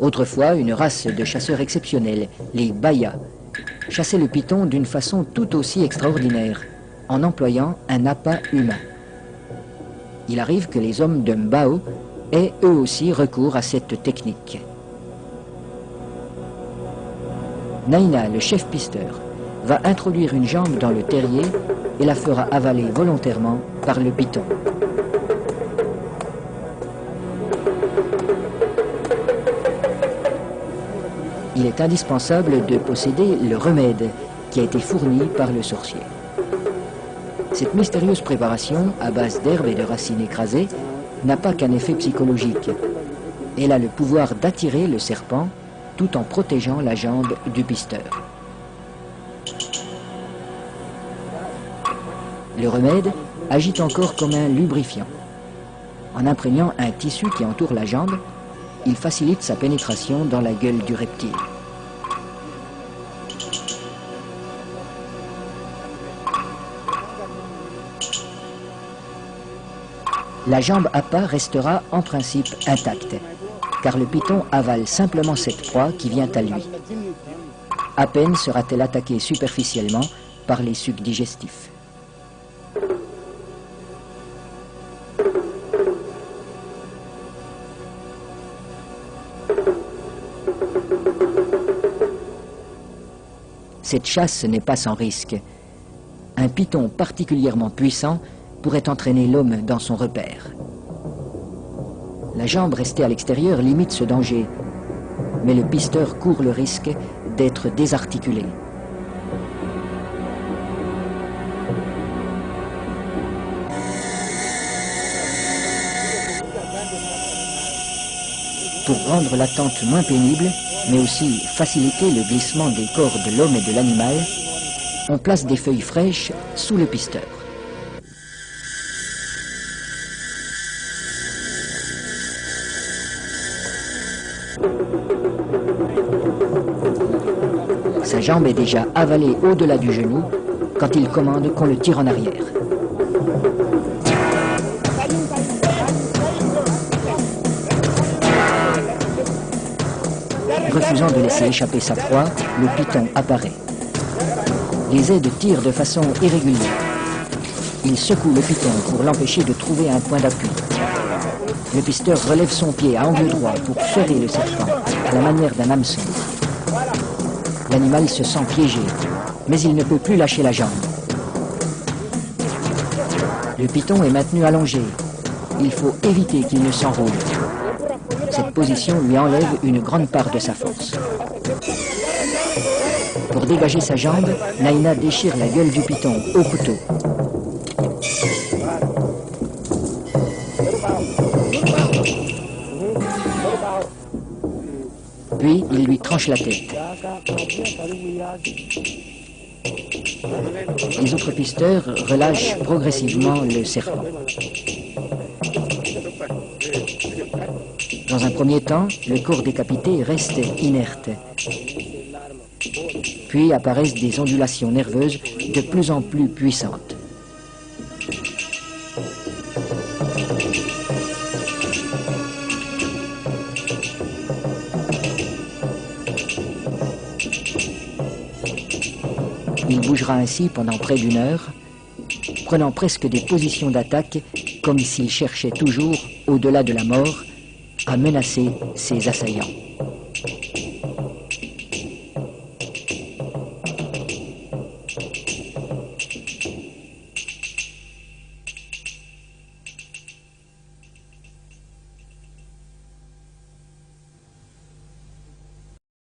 Autrefois, une race de chasseurs exceptionnels, les Bayas, chassaient le python d'une façon tout aussi extraordinaire, en employant un appât humain. Il arrive que les hommes de Mbao aient eux aussi recours à cette technique. Naina, le chef pisteur, va introduire une jambe dans le terrier et la fera avaler volontairement par le python. Il est indispensable de posséder le remède qui a été fourni par le sorcier. Cette mystérieuse préparation, à base d'herbes et de racines écrasées, n'a pas qu'un effet psychologique. Elle a le pouvoir d'attirer le serpent tout en protégeant la jambe du pisteur. Le remède agit encore comme un lubrifiant. En imprégnant un tissu qui entoure la jambe, il facilite sa pénétration dans la gueule du reptile. La jambe appât restera en principe intacte, car le python avale simplement cette proie qui vient à lui. À peine sera-t-elle attaquée superficiellement par les sucs digestifs. Cette chasse n'est pas sans risque. Un python particulièrement puissant pourrait entraîner l'homme dans son repère. La jambe restée à l'extérieur limite ce danger, mais le pisteur court le risque d'être désarticulé. Pour rendre l'attente moins pénible, mais aussi faciliter le glissement des corps de l'homme et de l'animal, on place des feuilles fraîches sous le pisteur. Sa jambe est déjà avalée au-delà du genou quand il commande qu'on le tire en arrière. Refusant de laisser échapper sa proie, le python apparaît. Les aides tirent de façon irrégulière. Il secoue le python pour l'empêcher de trouver un point d'appui. Le pisteur relève son pied à angle droit pour ferrer le serpent, à la manière d'un hameçon. L'animal se sent piégé, mais il ne peut plus lâcher la jambe. Le python est maintenu allongé. Il faut éviter qu'il ne s'enroule. Cette position lui enlève une grande part de sa force. Pour dégager sa jambe, Naina déchire la gueule du python au couteau. Puis, il lui tranche la tête. Les autres pisteurs relâchent progressivement le serpent. Dans un premier temps, le corps décapité reste inerte. Puis apparaissent des ondulations nerveuses de plus en plus puissantes. Il bougera ainsi pendant près d'une heure, prenant presque des positions d'attaque, comme s'il cherchait toujours, au-delà de la mort, à menacer ses assaillants.